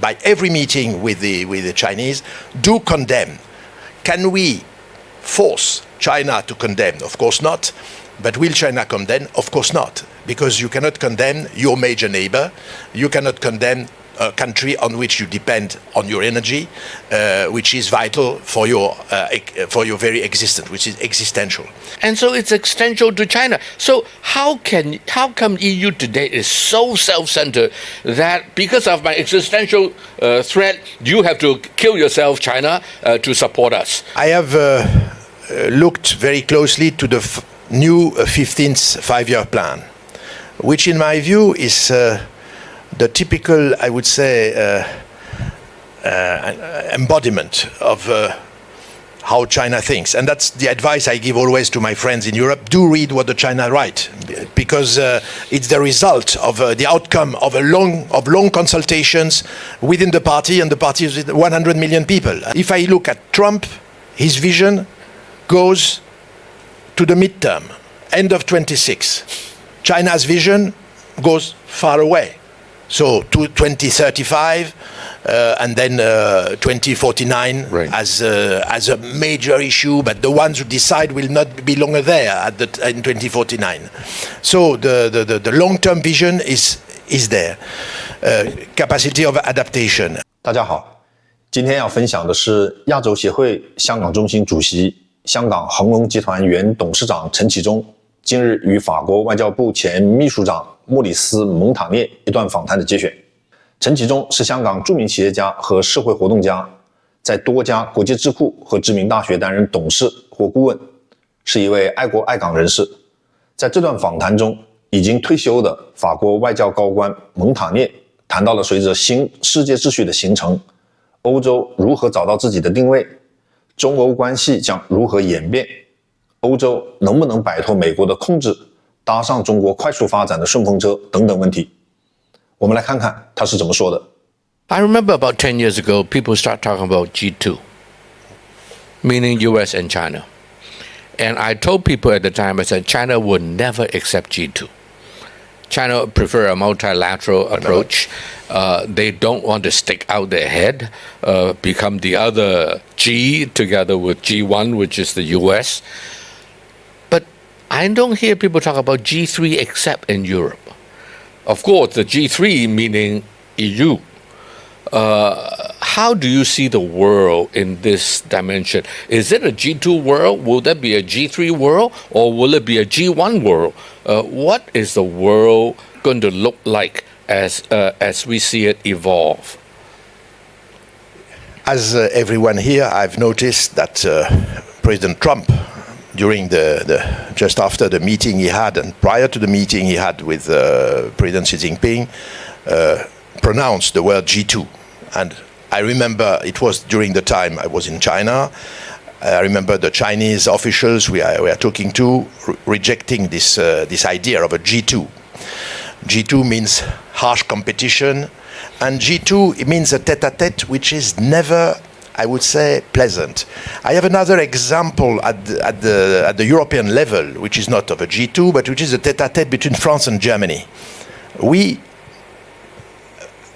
by every meeting with the Chinese, do condemn. Can we force China to condemn? Of course not. But will China condemn? Of course not. Because you cannot condemn your major neighbor. You cannot condemn a country on which you depend on your energy, which is vital for your very existence, which is existential. And so it's existential to China. So how come EU today is so self-centered that because of my existential threat, you have to kill yourself, China, to support us? I have looked very closely to the new 15th five-year plan, which in my view is the typical, I would say, embodiment of how China thinks. And that's the advice I give always to my friends in Europe. Do read what the China write, because it's the result of the outcome of long consultations within the party, and the party is 100 million people. If I look at Trump, his vision goes to the midterm, end of 26. China's vision goes far away. So to 2035 and then 2049 right. as a major issue, but the ones who decide will not be longer there in 2049. So the long-term vision is there. Capacity of adaptation. 大家好，今天要分享的是亚洲协会香港中心主席、香港恒隆集团原董事长陈启宗今日与法国外交部前秘书长莫里斯·蒙塔涅一段访谈的节选。陈启宗是香港著名企业家和社会活动家，在多家国际智库和知名大学担任董事或顾问，是一位爱国爱港人士。在这段访谈中，已经退休的法国外交高官蒙塔涅谈到了随着新世界秩序的形成，欧洲如何找到自己的定位，中欧关系将如何演变，欧洲能不能摆脱美国的控制，搭上中国快速发展的顺风车等等问题。我们来看看他是怎么说的。 I remember about 10 years ago, people start talking about G2, meaning US and China. And I told people at the time, I said, China would never accept G2. China prefer a multilateral approach. They don't want to stick out their head, become the other G together with G1, which is the US. But I don't hear people talk about G3 except in Europe. Of course, the G3 meaning EU. How do you see the world in this dimension? Is it a G2 world? Will there be a G3 world? Or will it be a G1 world? What is the world going to look like as we see it evolve? As everyone here, I've noticed that President Trump, during just after the meeting he had and prior to the meeting he had with President Xi Jinping, pronounced the word G2. And I remember it was during the time I was in China. I remember the Chinese officials we are talking to rejecting this idea of a G2. G2 means harsh competition, and G2 it means a tête-à-tête which is never, I would say, pleasant. I have another example at the European level, which is not of a G2, but which is a tête-à-tête between France and Germany.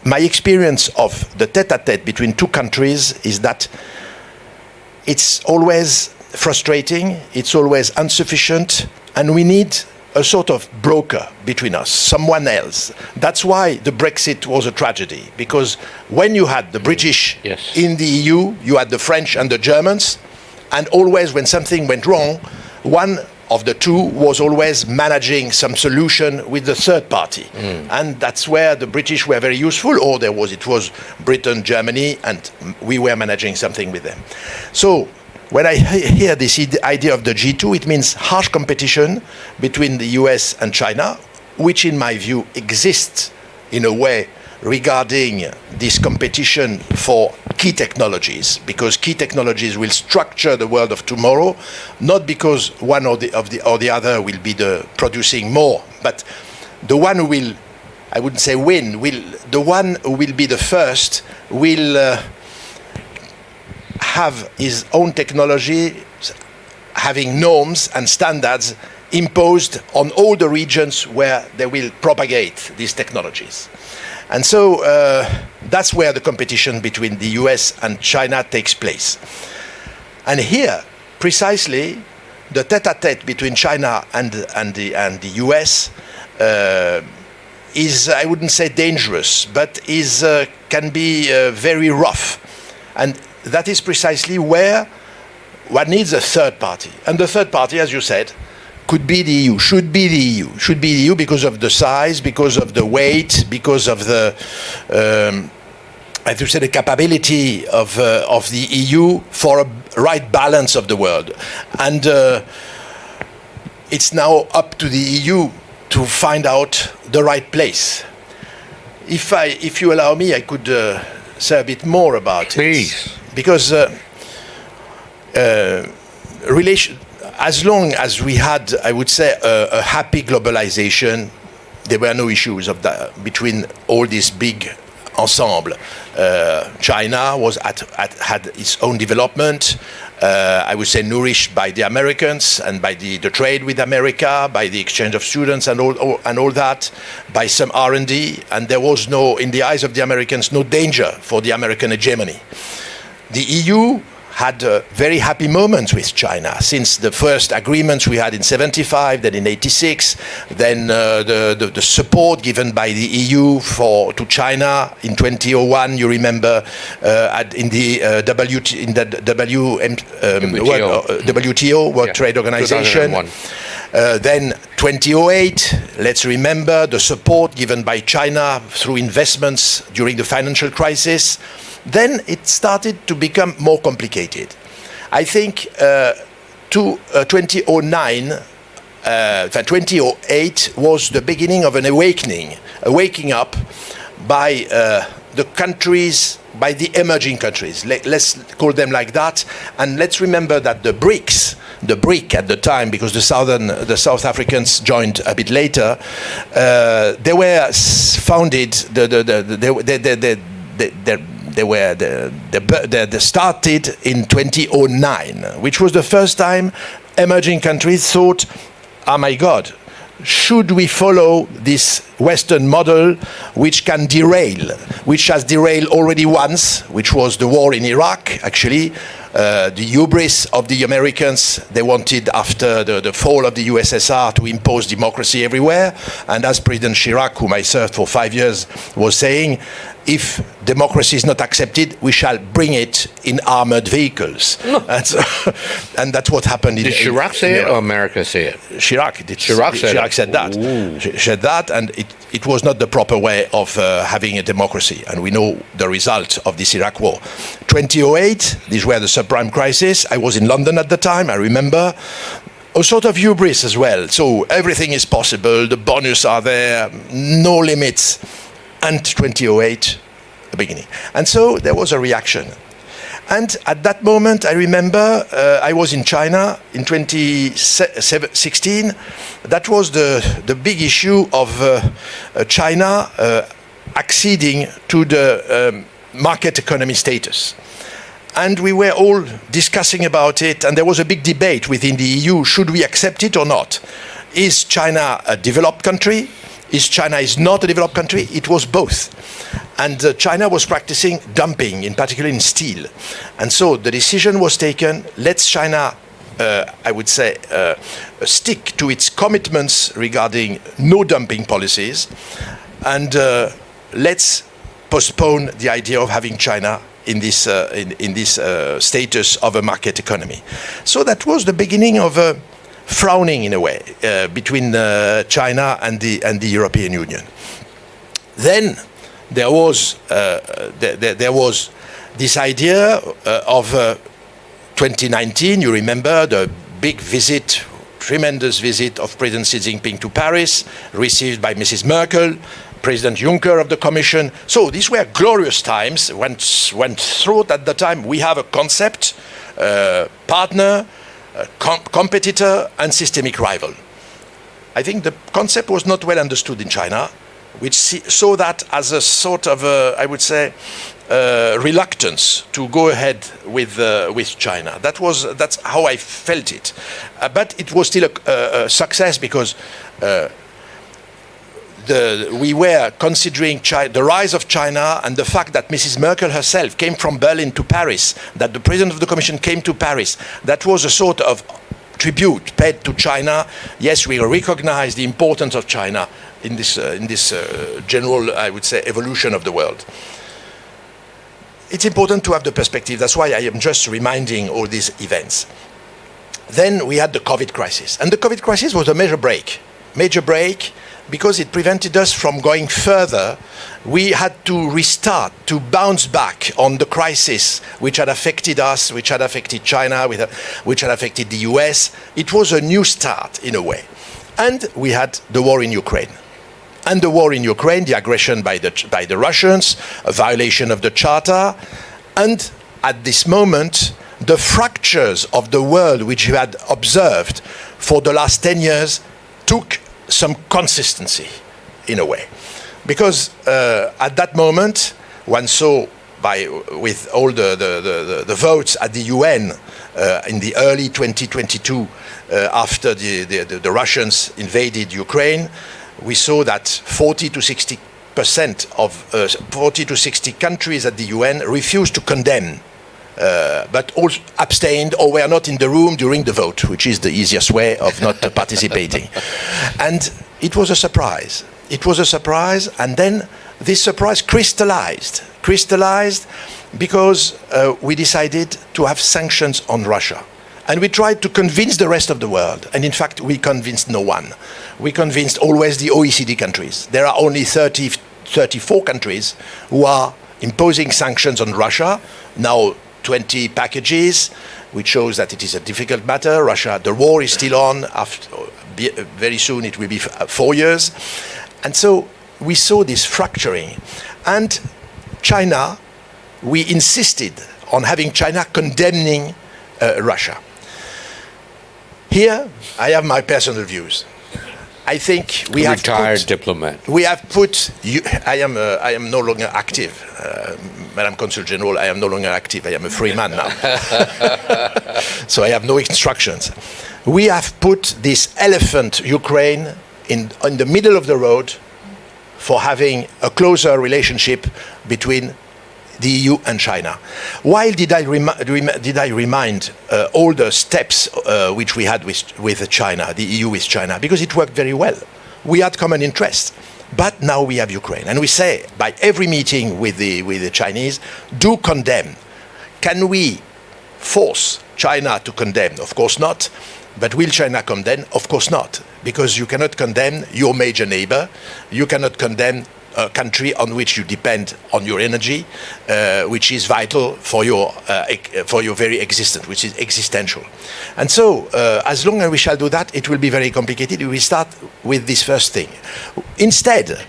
My experience of the tête-à-tête between two countries is that it's always frustrating, it's always insufficient, and we need a sort of broker between us, someone else. That's why the Brexit was a tragedy, because when you had the British Yes. in the EU, you had the French and the Germans, and always when something went wrong, one of the two was always managing some solution with the third party. And that's where the British were very useful, or it was Britain, Germany, and we were managing something with them. So when I hear this idea of the G2, it means harsh competition between the US and China, which in my view exists in a way regarding this competition for key technologies, because key technologies will structure the world of tomorrow, not because one or the other will be producing more, but the one who will, I wouldn't say win, the one who will be the first will have his own technology, having norms and standards imposed on all the regions where they will propagate these technologies. And so that's where the competition between the US and China takes place. And here, precisely, the tête-à-tête between China and the US is, I wouldn't say dangerous, but can be very rough. And that is precisely where one needs a third party. And the third party, as you said, could be the EU, should be the EU. Should be the EU because of the size, because of the weight, because of the, I have to say, the capability of the EU for a right balance of the world. And it's now up to the EU to find out the right place. If you allow me, I could say a bit more about Please. it. Because as long as we had, I would say, a happy globalization, there were no issues of that between all these big ensemble. China had its own development, I would say nourished by the Americans and by the trade with America, by the exchange of students and all that, by some R&D, and there was no, in the eyes of the Americans, no danger for the American hegemony. The EU had very happy moments with China since the first agreements we had in 75, then in 86, then the support given by the EU to China in 2001. You remember in the WTO, World Trade Organization. 2001. Then 2008, let's remember the support given by China through investments during the financial crisis. Then it started to become more complicated. I think 2009, 2008 was the beginning of an awakening, a waking up by the countries, by the emerging countries. Let's call them like that. And let's remember that the BRIC at the time, because the South Africans joined a bit later, they were founded. They started in 2009, which was the first time emerging countries thought, oh my God, should we follow this Western model which can derail, which has derailed already once, which was the war in Iraq, actually. The hubris of the Americans, they wanted, after the fall of the USSR, to impose democracy everywhere. And as President Chirac, whom I served for 5 years, was saying, if democracy is not accepted, we shall bring it in armored vehicles. And that's what happened. Did Chirac say it or America say it? Chirac said that. Said that, and it was not the proper way of having a democracy. And we know the result of this Iraq war. 2008, these were the subprime crisis. I was in London at the time, I remember. A sort of hubris as well. So everything is possible, the bonus are there, no limits. And 2008, the beginning. And so there was a reaction. And at that moment, I remember I was in China in 2016. That was the big issue of China acceding to the market economy status. And we were all discussing about it, and there was a big debate within the EU, should we accept it or not? Is China a developed country? Is China is not a developed country? It was both. And China was practicing dumping, in particular in steel. And so the decision was taken, let's China, I would say, stick to its commitments regarding no dumping policies, and let's postpone the idea of having China in this status of a market economy. So that was the beginning of a frowning, in a way, between China and the European Union. Then there was this idea of 2019. You remember the big visit, tremendous visit of President Xi Jinping to Paris, received by Mrs. Merkel, President Juncker of the Commission. So these were glorious times. When thought at the time, we have a concept, partner, competitor, and systemic rival. I think the concept was not well understood in China, which saw that as a sort of, I would say, reluctance to go ahead with China. That's how I felt it. But it was still a success, because we were considering the rise of China and the fact that Mrs. Merkel herself came from Berlin to Paris, that the President of the Commission came to Paris, that was a sort of tribute paid to China. Yes, we recognize the importance of China in this general, I would say, evolution of the world. It's important to have the perspective. That's why I am just reminding all these events. Then we had the COVID crisis. And the COVID crisis was a major break. Major break because it prevented us from going further. We had to restart, to bounce back on the crisis which had affected us, which had affected China, which had affected the US. It was a new start in a way. And we had the war in Ukraine. And the war in Ukraine, the aggression by the Russians, a violation of the Charter, and at this moment, the fractures of the world which we had observed for the last 10 years took some consistency in a way. Because at that moment, one saw with all the votes at the UN in the early 2022 after the Russians invaded Ukraine, we saw that 40 to 60% of 40 to 60 countries at the UN refused to condemn, but also abstained or were not in the room during the vote, which is the easiest way of not participating. And it was a surprise. It was a surprise, and then this surprise crystallized because we decided to have sanctions on Russia. And we tried to convince the rest of the world. And in fact, we convinced no one. We convinced always the OECD countries. There are only 34 countries who are imposing sanctions on Russia. Now 20 packages, which shows that it is a difficult matter. Russia, the war is still on. Very soon it will be 4 years. And so we saw this fracturing. And China, we insisted on having China condemning Russia. Here, I have my personal views. I think we have retired diplomat. We have put. I am no longer active, Madam Consul General. I am no longer active. I am a free man now, so I have no instructions. We have put this elephant, Ukraine, in the middle of the road for having a closer relationship between the EU and China. Why did I remind all the steps which we had with China, the EU with China? Because it worked very well. We had common interests. But now we have Ukraine. And we say, by every meeting with the Chinese, do condemn. Can we force China to condemn? Of course not. But will China condemn? Of course not. Because you cannot condemn your major neighbor. You cannot condemn a country on which you depend on your energy, which is vital for your very existence, which is existential. And so, as long as we shall do that, it will be very complicated. We start with this first thing. Instead,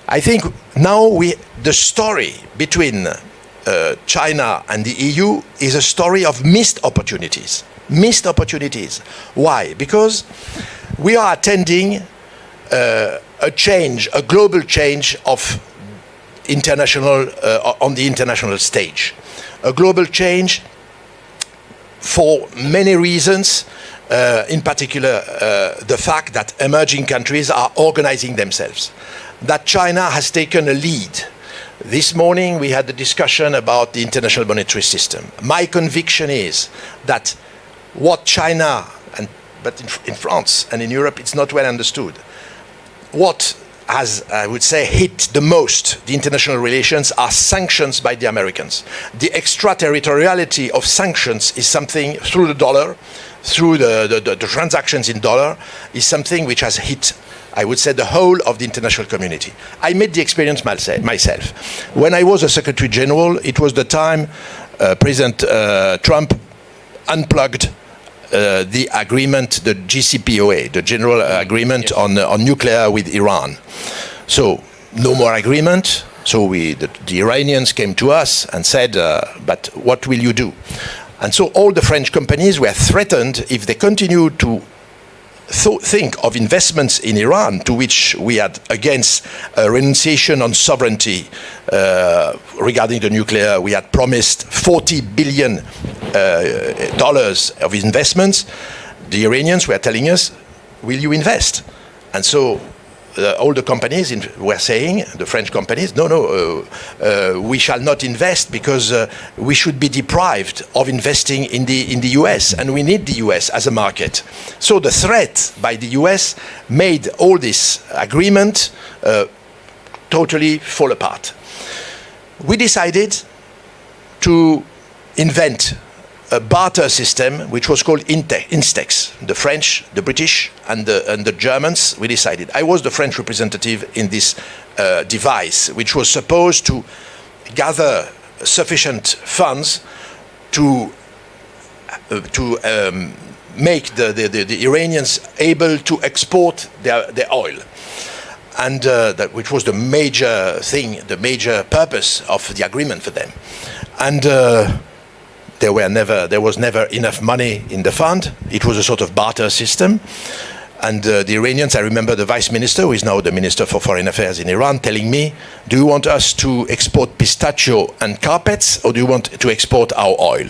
I think now the story between China and the EU is a story of missed opportunities. Missed opportunities. Why? Because we are attending a global change of international on the international stage, a global change for many reasons. In particular, the fact that emerging countries are organizing themselves, that China has taken a lead. This morning we had a discussion about the international monetary system. My conviction is that what China, but in France and in Europe it's not well understood, what has, I would say, hit the most the international relations are sanctions by the Americans. The extraterritoriality of sanctions is something, through the dollar, through the transactions in dollar, is something which has hit, I would say, the whole of the international community. I made the experience myself. When I was a Secretary General, it was the time President Trump unplugged the agreement, the JCPOA, the General Agreement on nuclear with Iran. So no more agreement. So the Iranians came to us and said, but what will you do? And so all the French companies were threatened if they continued to think of investments in Iran, to which we had against a renunciation on sovereignty regarding the nuclear. We had promised $40 billion of investments. The Iranians were telling us, will you invest? And so all the companies were saying, the French companies, no, we shall not invest because we should be deprived of investing in the US, and we need the US as a market. So the threat by the US made all this agreement totally fall apart. We decided to invent a barter system which was called Instex. The French, the British, and the Germans, we decided. I was the French representative in this device, which was supposed to gather sufficient funds to make the Iranians able to export their oil. And which was the major thing, the major purpose of the agreement for them. And there was never enough money in the fund. It was a sort of barter system. And the Iranians, I remember the vice minister, who is now the minister for foreign affairs in Iran, telling me, do you want us to export pistachio and carpets, or do you want to export our oil?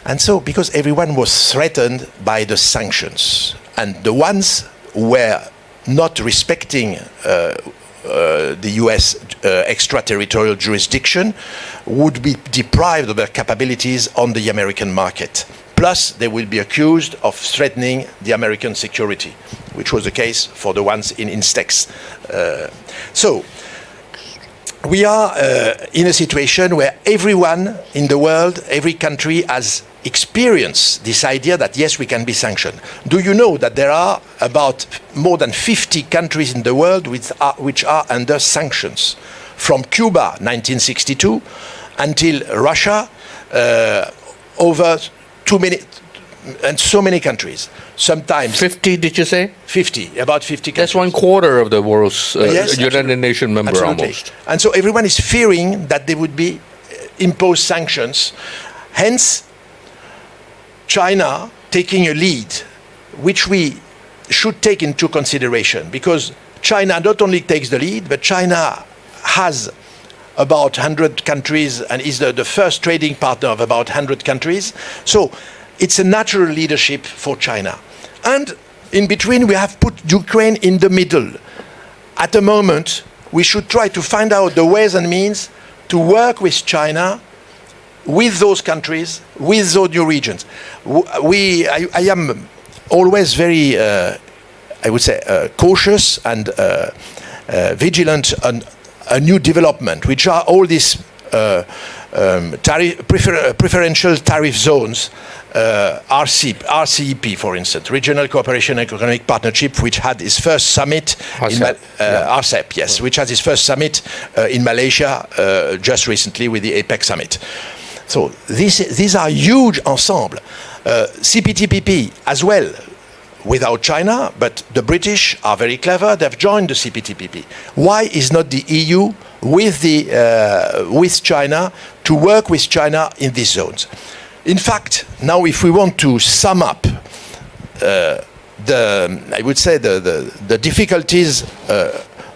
And so, because everyone was threatened by the sanctions, and the ones who were not respecting the US extraterritorial jurisdiction would be deprived of their capabilities on the American market. Plus, they will be accused of threatening the American security, which was the case for the ones in Instex. So, we are in a situation where everyone in the world, every country has experienced this idea that yes, we can be sanctioned. Do you know that there are about more than 50 countries in the world which are under sanctions? From Cuba, 1962, until Russia, over too many, and so many countries. Sometimes 50, did you say? 50, about 50 countries. That's 1/4 of the world's Yes, United Nations member absolutely. almost. And so everyone is fearing that they would be imposed sanctions. Hence, China taking a lead, which we should take into consideration, because China not only takes the lead, but China has about 100 countries and is the first trading partner of about 100 countries. So it's a natural leadership for China. And in between, we have put Ukraine in the middle. At the moment, we should try to find out the ways and means to work with China, with those countries, with those new regions. I am always very, I would say, cautious and vigilant on a new development, which are all these preferential tariff zones, RCEP, for instance, Regional Cooperation and Economic Partnership, which had its first summit RCEP, yes, which has its first summit in Malaysia just recently with the APEC summit. So these are huge ensemble. CPTPP as well, without China, but the British are very clever. They've joined the CPTPP. Why is not the EU with China to work with China in these zones? In fact, now if we want to sum up I would say the difficulties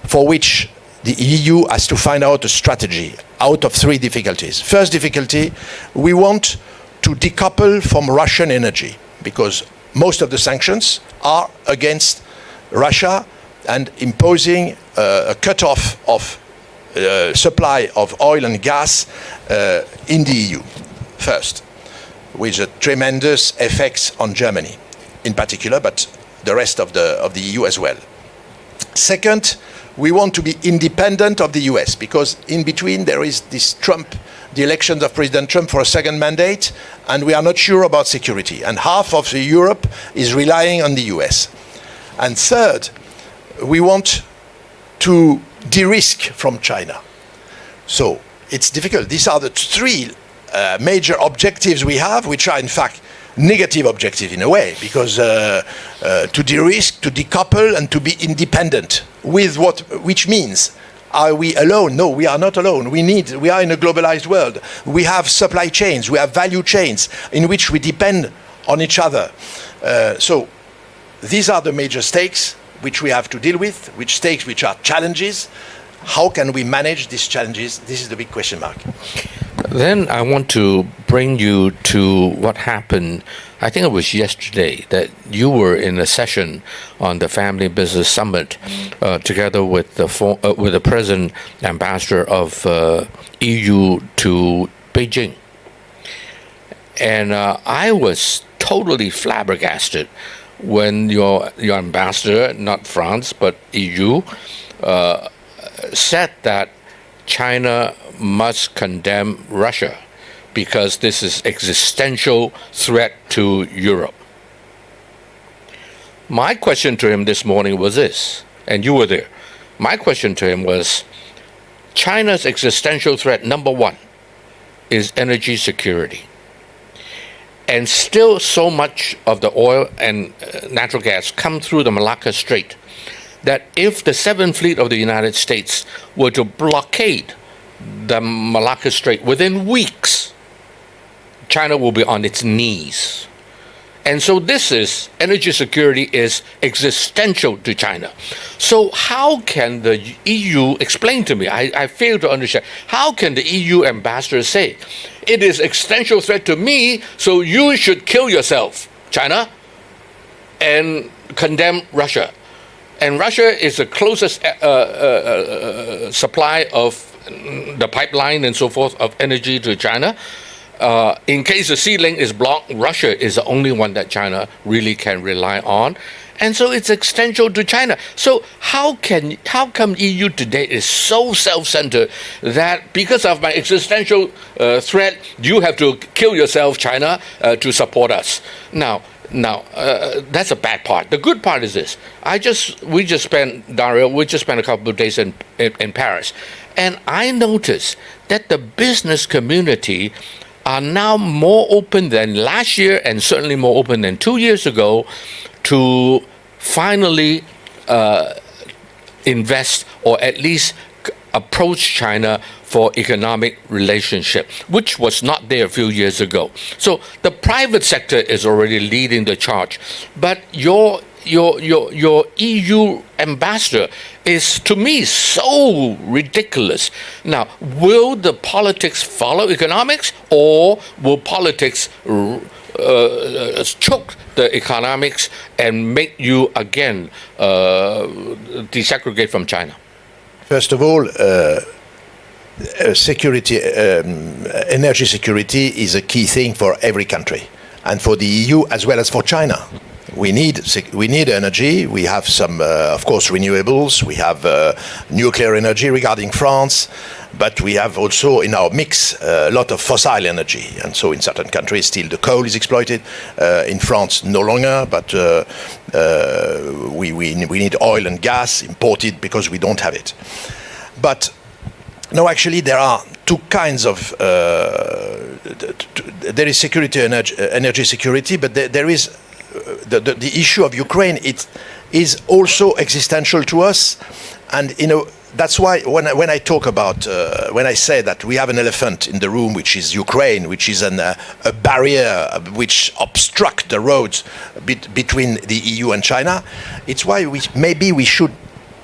for which the EU has to find out a strategy out of 3 difficulties. First difficulty, we want to decouple from Russian energy, because most of the sanctions are against Russia and imposing a cutoff of supply of oil and gas in the EU first, with tremendous effects on Germany in particular, but the rest of the EU as well. Second, we want to be independent of the US, because in between there is this the elections of President Trump for a second mandate, and we are not sure about security. And half of Europe is relying on the US. And third, we want to de-risk from China. So it's difficult. These are the 3 major objectives we have, which are in fact negative objective in a way, because to de-risk, to decouple, and to be independent, which means, are we alone? No, we are not alone. We are in a globalized world. We have supply chains, we have value chains in which we depend on each other. So these are the major stakes which we have to deal with, which are challenges. How can we manage these challenges? This is the big question mark. Then I want to bring you to what happened. I think it was yesterday that you were in a session on the Family Business Summit together with the President Ambassador of EU to Beijing. And I was totally flabbergasted when your ambassador, not France, but EU, said that China must condemn Russia because this is existential threat to Europe. My question to him this morning was this, and you were there. My question to him was, China's existential threat number one is energy security. And still so much of the oil and natural gas come through the Malacca Strait that if the Seventh Fleet of the United States were to blockade the Malacca Strait within weeks, China will be on its knees. And so energy security is existential to China. So how can the EU explain to me, I fail to understand, how can the EU ambassador say, it is existential threat to me, so you should kill yourself, China, and condemn Russia. And Russia is the closest supply of the pipeline and so forth of energy to China. In case the sea link is blocked, Russia is the only one that China really can rely on. And so it's existential to China. So how come EU today is so self-centered that because of my existential threat, you have to kill yourself, China, to support us? Now, that's a bad part. The good part is this. We just spent a couple of days in Paris, and I noticed that the business community are now more open than last year and certainly more open than 2 years ago to finally invest or at least approach China for economic relationship, which was not there a few years ago. So the private sector is already leading the charge, but your EU ambassador is, to me, so ridiculous. Now, will the politics follow economics, or will politics choke the economics and make you again desegregate from China? First of all, energy security is a key thing for every country, and for the EU as well as for China. We need energy. We have some, of course, renewables. We have nuclear energy regarding France, but we have also in our mix a lot of fossil energy. And so in certain countries still the coal is exploited. In France no longer, but we need oil and gas imported because we don't have it. But no, actually there are two kinds of, there is security, energy security, but there is the issue of Ukraine. It is also existential to us, and that's why when I talk about when I say that we have an elephant in the room, which is Ukraine, which is a barrier which obstructs the roads between the EU and China, it's why maybe we should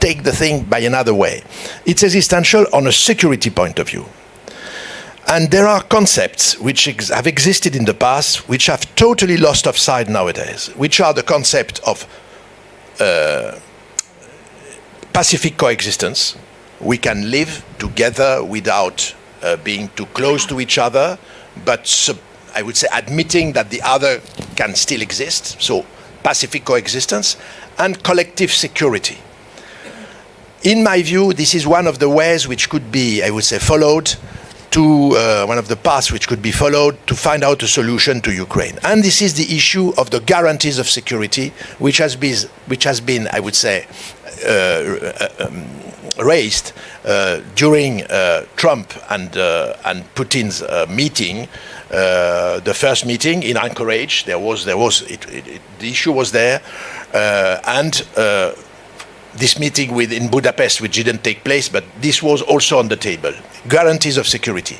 take the thing by another way. It's existential on a security point of view. And there are concepts which have existed in the past, which have totally lost of sight nowadays, which are the concept of pacific coexistence. We can live together without being too close to each other, but I would say admitting that the other can still exist. So pacific coexistence and collective security. In my view, this is one of the ways which could be, I would say, followed to one of the paths which could be followed to find out a solution to Ukraine. And this is the issue of the guarantees of security, which has been, I would say, raised during Trump and Putin's meeting, the first meeting in Anchorage. The issue was there, and this meeting in Budapest, which didn't take place, but this was also on the table. Guarantees of security,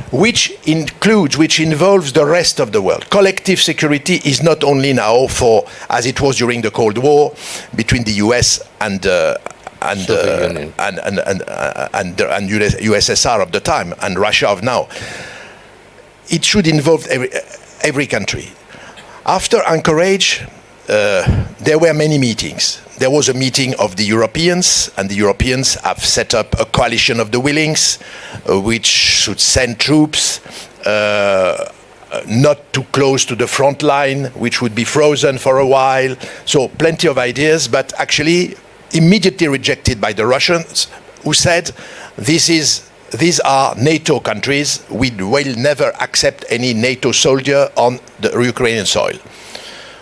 which involves the rest of the world. Collective security is not only now as it was during the Cold War between the US and USSR of the time and Russia of now. it should involve every country. After Anchorage, there were many meetings. There was a meeting of the Europeans, and the Europeans have set up a coalition of the willings, which should send troops not too close to the front line, which would be frozen for a while. So plenty of ideas, but actually immediately rejected by the Russians, who said, these are NATO countries. We will never accept any NATO soldier on the Ukrainian soil.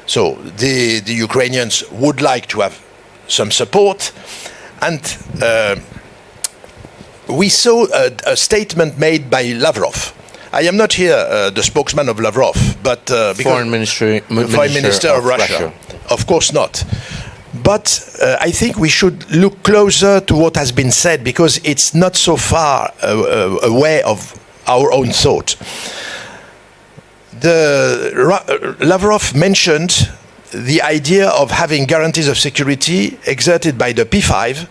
So the Ukrainians would like to have some support. And we saw a statement made by Lavrov. I am not here the spokesman of Lavrov, but Foreign Minister of Russia. Of course not. But I think we should look closer to what has been said, because it's not so far away of our own thought. Lavrov mentioned the idea of having guarantees of security exerted by the P5,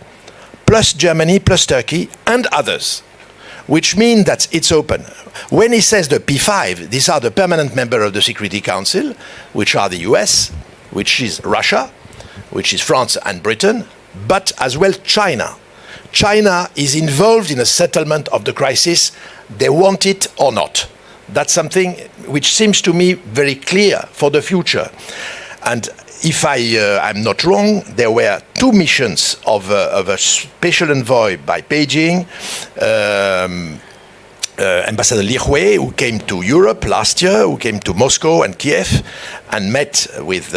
plus Germany, plus Turkey, and others, which means that it's open. When he says the P5, these are the permanent members of the Security Council, which are the US, which is Russia, which is France and Britain, but as well China. China is involved in a settlement of the crisis, they want it or not. That's something which seems to me very clear for the future. And if I'm not wrong, there were two missions of a special envoy by Beijing, Ambassador Li Hui, who came to Europe last year, who came to Moscow and Kiev and met with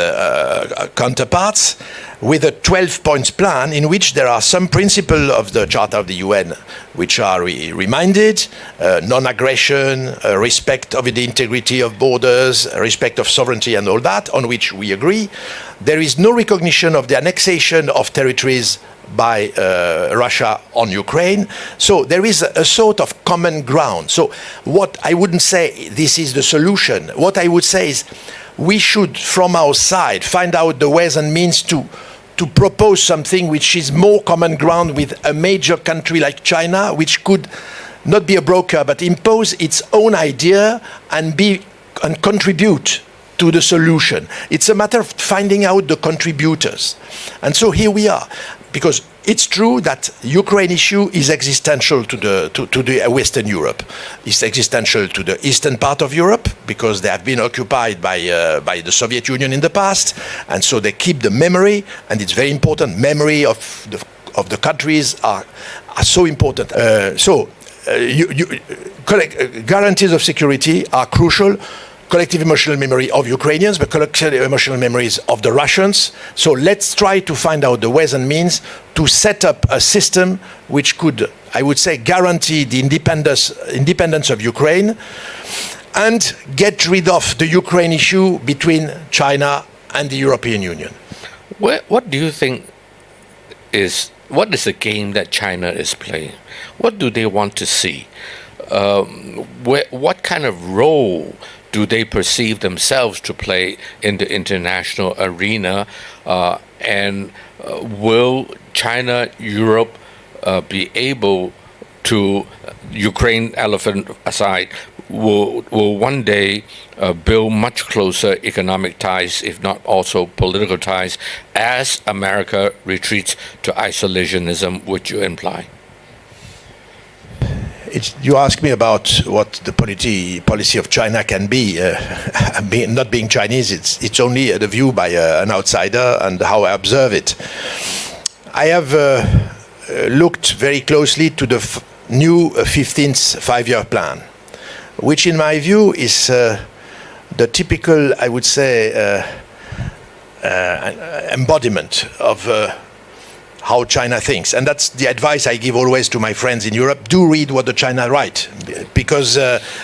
counterparts with a 12-point plan in which there are some principles of the Charter of the UN which are reminded, non-aggression, respect of the integrity of borders, respect of sovereignty and all that, on which we agree. There is no recognition of the annexation of territories by Russia on Ukraine. So there is a sort of common ground. So what I wouldn't say this is the solution. What I would say is we should, from our side, find out the ways and means to propose something which is more common ground with a major country like China, which could not be a broker, but impose its own idea and contribute to the solution. It's a matter of finding out the contributors. And so here we are. Because it's true that Ukraine issue is existential to the Western Europe. It's existential to the eastern part of Europe because they have been occupied by the Soviet Union in the past, and so they keep the memory, and it's very important. Memory of the countries are so important. Guarantees of security are crucial. Collective emotional memory of Ukrainians, but collective emotional memories of the Russians. So let's try to find out the ways and means to set up a system which could, I would say, guarantee the independence of Ukraine and get rid of the Ukraine issue between China and the European Union. What do you think what is the game that China is playing? What do they want to see? What kind of role do they perceive themselves to play in the international arena? And will China, Europe be able to, Ukraine elephant aside, will one day build much closer economic ties, if not also political ties, as America retreats to isolationism, which you imply? You ask me about what the policy of China can be. Not being Chinese, it's only the view by an outsider and how I observe it. I have looked very closely to the new 15th five-year plan, which in my view is the typical, I would say, embodiment of how China thinks. And that's the advice I give always to my friends in Europe. Do read what the China write, because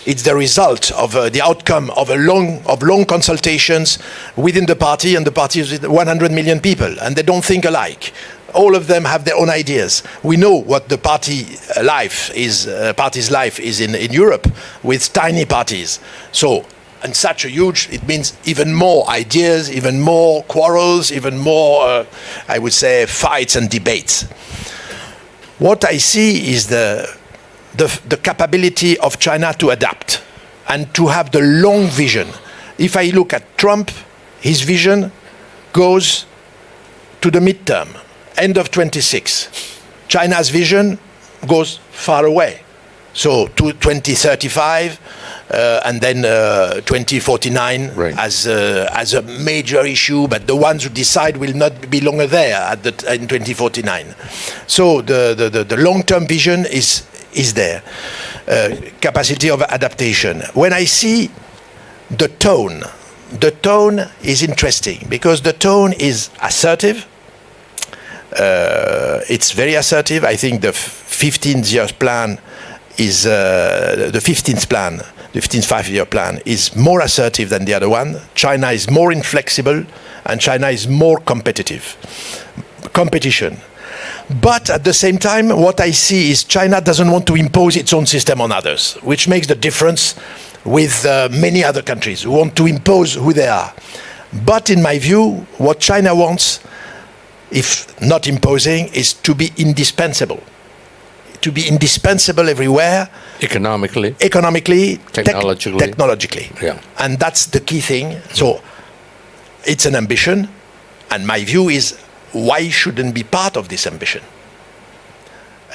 it's the result of the outcome of long consultations within the party, and the party is 100 million people, and they don't think alike. All of them have their own ideas. We know what the party's life is in Europe with tiny parties. So, and such a huge, it means even more ideas, even more quarrels, even more, I would say, fights and debates. What I see is the capability of China to adapt and to have the long vision. If I look at Trump, his vision goes to the midterm, end of 26. China's vision goes far away. So to 2035 and then 2049 right. as a major issue, but the ones who decide will not be longer there in 2049. So the long-term vision is there. Capacity of adaptation. When I see the tone is interesting because the tone is assertive. It's very assertive. I think the 15-year plan is the 15th plan, the 15th five-year plan is more assertive than the other one. China is more inflexible and China is more competition. But at the same time, what I see is China doesn't want to impose its own system on others, which makes the difference with many other countries who want to impose who they are. But in my view, what China wants, if not imposing, is to be indispensable. To be indispensable everywhere. Economically, technologically. Yeah. And that's the key thing. So it's an ambition. And my view is, why shouldn't be part of this ambition?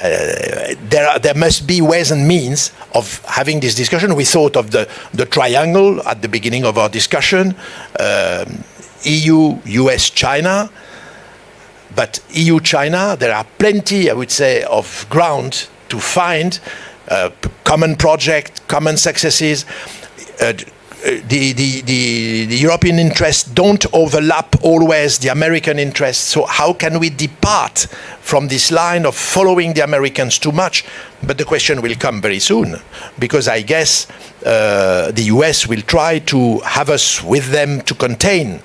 There must be ways and means of having this discussion. We thought of the triangle at the beginning of our discussion, EU, US, China. But EU-China, there are plenty, I would say, of ground to find common project, common successes. The European interests don't overlap always the American interests. So how can we depart from this line of following the Americans too much? But the question will come very soon, because I guess the US will try to have us with them to contain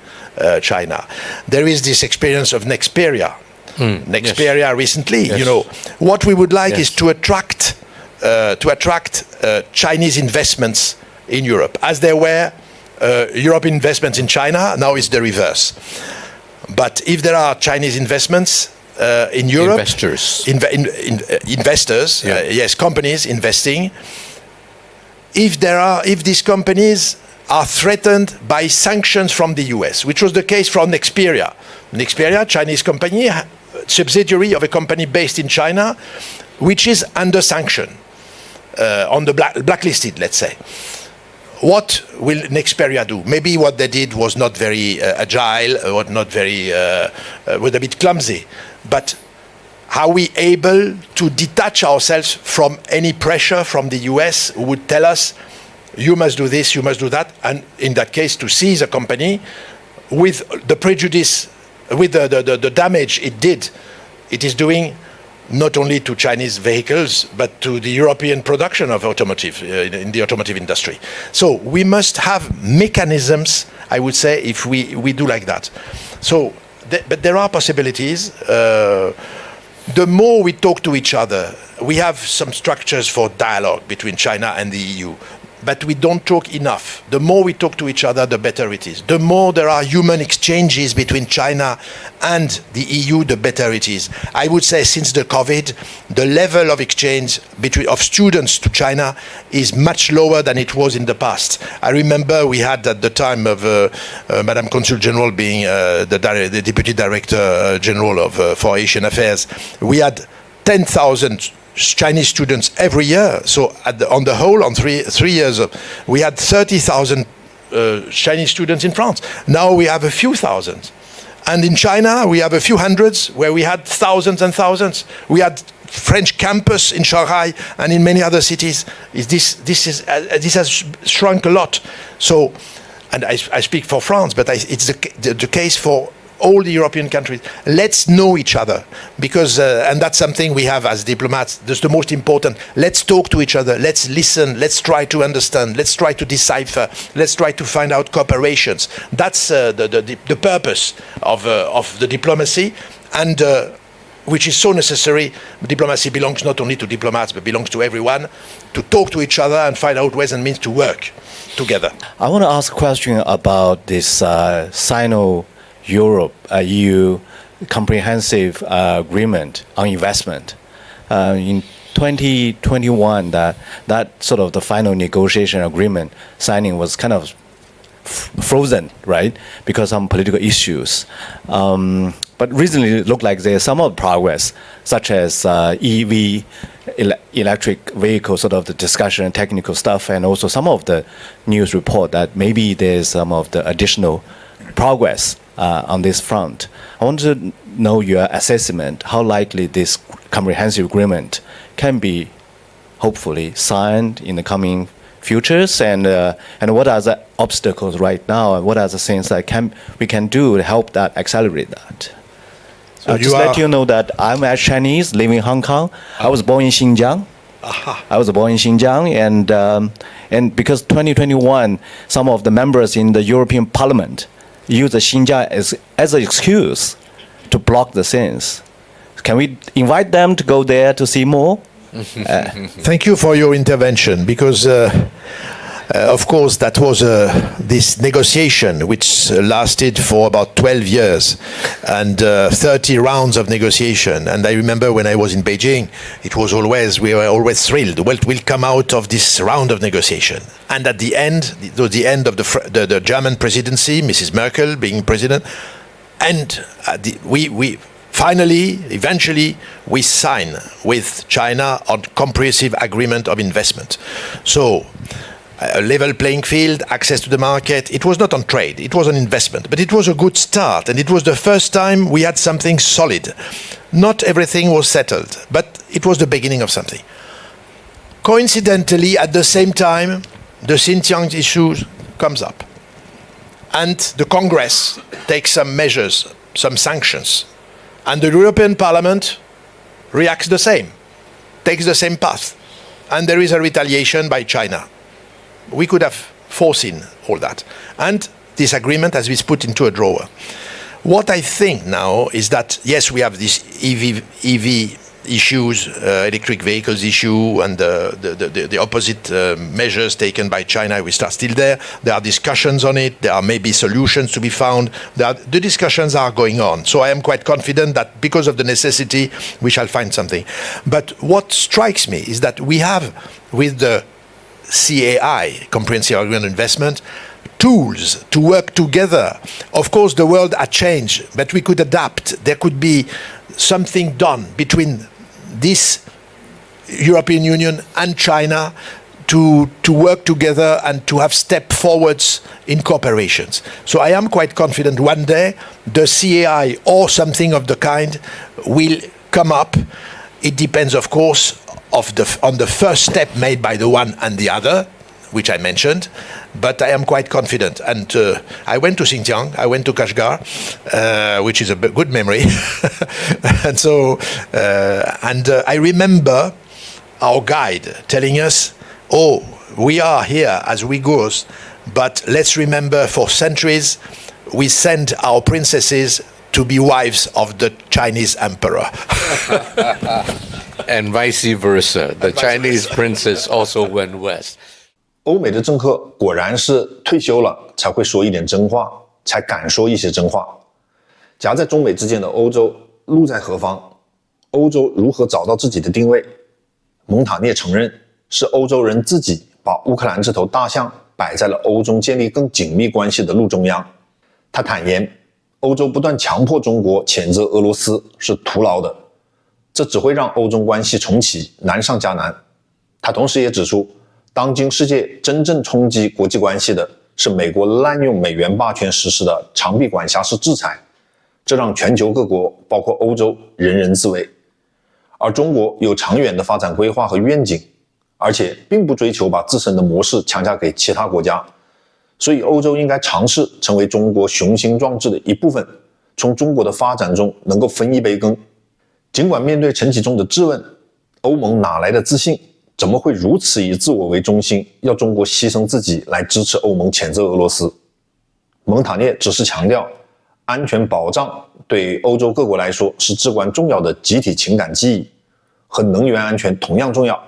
China. There is this experience of Nexperia. Nexperia recently, Yes. you know, what we would like Yes. is to attract Chinese investments in Europe. As there were European investments in China, now it's the reverse. But if there are Chinese investments in Europe, investors, Yeah. yes, companies investing, if these companies are threatened by sanctions from the US, which was the case for Nexperia. Nexperia, Chinese company, subsidiary of a company based in China, which is under sanction, on the blacklisted, let's say. What will Nexperia do? Maybe what they did was not very agile, or not very, was a bit clumsy. But are we able to detach ourselves from any pressure from the US who would tell us, you must do this, you must do that, and in that case to seize a company with the prejudice, with the damage it is doing not only to Chinese vehicles, but to the European production of automotive, in the automotive industry. So we must have mechanisms, I would say, if we do like that. So, but there are possibilities. The more we talk to each other, we have some structures for dialogue between China and the EU. But we don't talk enough. The more we talk to each other, the better it is. The more there are human exchanges between China and the EU, the better it is. I would say since the COVID, the level of exchange of students to China is much lower than it was in the past. I remember we had at the time of Madame Consul General being the Deputy Director General for Asian Affairs, we had 10,000 Chinese students every year. So on the whole, on three years, we had 30,000 Chinese students in France. Now we have a few thousand. And in China, we have a few hundreds where we had thousands and thousands. We had French campus in Shanghai and in many other cities. This has shrunk a lot. So, and I speak for France, but it's the case for all the European countries. Let's know each other, because and that's something we have as diplomats. That's the most important. Let's talk to each other. Let's listen. Let's try to understand. Let's try to decipher. Let's try to find out cooperations. That's the purpose of the diplomacy, and which is so necessary. Diplomacy belongs not only to diplomats, but belongs to everyone, to talk to each other and find out ways and means to work together. I want to ask a question about this Sino-Europe EU comprehensive agreement on investment. In 2021, that sort of the final negotiation agreement signing was kind of frozen, right, because some political issues. But recently it looked like there's some of progress, such as EV, electric vehicle sort of the discussion and technical stuff, and also some of the news report that maybe there's some of the additional progress on this front. I want to know your assessment, how likely this comprehensive agreement can be hopefully signed in the coming futures, and what are the obstacles right now, and what are the things that we can do to help that accelerate that? So just let you know that I'm a Chinese living in Hong Kong. I was born in Xinjiang. I was born in Xinjiang, and because 2021, some of the members in the European Parliament used Xinjiang as an excuse to block the things. Can we invite them to go there to see more? Thank you for your intervention, because of course that was this negotiation which lasted for about 12 years and 30 rounds of negotiation. And I remember when I was in Beijing, we were always thrilled. Well, we'll come out of this round of negotiation. And at the end, it was the end of the German presidency, Mrs. Merkel being president, and we finally, eventually, we sign with China on comprehensive agreement of investment. So, a level playing field, access to the market. It was not on trade, it was on investment. But it was a good start, and it was the first time we had something solid. Not everything was settled, but it was the beginning of something. Coincidentally, at the same time, the Xinjiang issue comes up. And the Congress takes some measures, some sanctions. And the European Parliament reacts the same, takes the same path. And there is a retaliation by China. We could have foreseen all that. And this agreement has been put into a drawer. What I think now is that, yes, we have this EV issues, electric vehicles issue, and the opposite measures taken by China, we start still there. There are discussions on it. There are maybe solutions to be found. The discussions are going on. So I am quite confident that because of the necessity, we shall find something. But what strikes me is that we have, with the CAI, Comprehensive Agreement on Investment, tools to work together. Of course, the world has changed, but we could adapt. There could be something done between this European Union and China to work together and to have step forwards in cooperations. So I am quite confident one day the CAI or something of the kind will come up. It depends, of course, on the first step made by the one and the other, which I mentioned, but I am quite confident. And I went to Xinjiang, I went to Kashgar, which is a good memory. And so, I remember our guide telling us, oh, we are here as Uyghurs, but let's remember for centuries we sent our princesses to be wives of the Chinese emperor. And vice versa. The Chinese princess also went west. 欧美的政客果然是退休了才会说一点真话，才敢说一些真话。夹在中美之间的欧洲路在何方？欧洲如何找到自己的定位？蒙塔涅承认是欧洲人自己把乌克兰这头大象摆在了欧中建立更紧密关系的路中央。他坦言，欧洲不断强迫中国谴责俄罗斯是徒劳的，这只会让欧中关系重启难上加难。他同时也指出，当今世界真正冲击国际关系的是美国滥用美元霸权实施的长臂管辖式制裁，这让全球各国包括欧洲人人自危。而中国有长远的发展规划和愿景，而且并不追求把自身的模式强加给其他国家，所以欧洲应该尝试成为中国雄心壮志的一部分，从中国的发展中能够分一杯羹。尽管面对陈其中的质问，欧盟哪来的自信？怎么会如此以自我为中心，要中国牺牲自己来支持欧盟谴责俄罗斯？蒙塔涅只是强调，安全保障对欧洲各国来说是至关重要的集体情感记忆，和能源安全同样重要。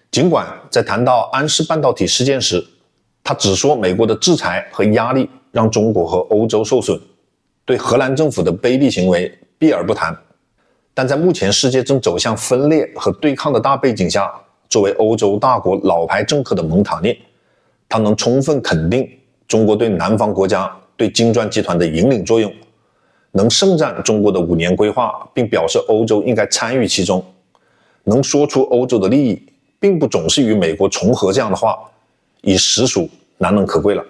尽管在谈到安世半导体事件时，他只说美国的制裁和压力让中国和欧洲受损，对荷兰政府的卑鄙行为避而不谈。但在目前世界正走向分裂和对抗的大背景下，作为欧洲大国老牌政客的蒙塔涅，他能充分肯定中国对南方国家、对金砖集团的引领作用，能盛赞中国的5年规划，并表示欧洲应该参与其中，能说出欧洲的利益并不总是与美国重合这样的话，已实属难能可贵了。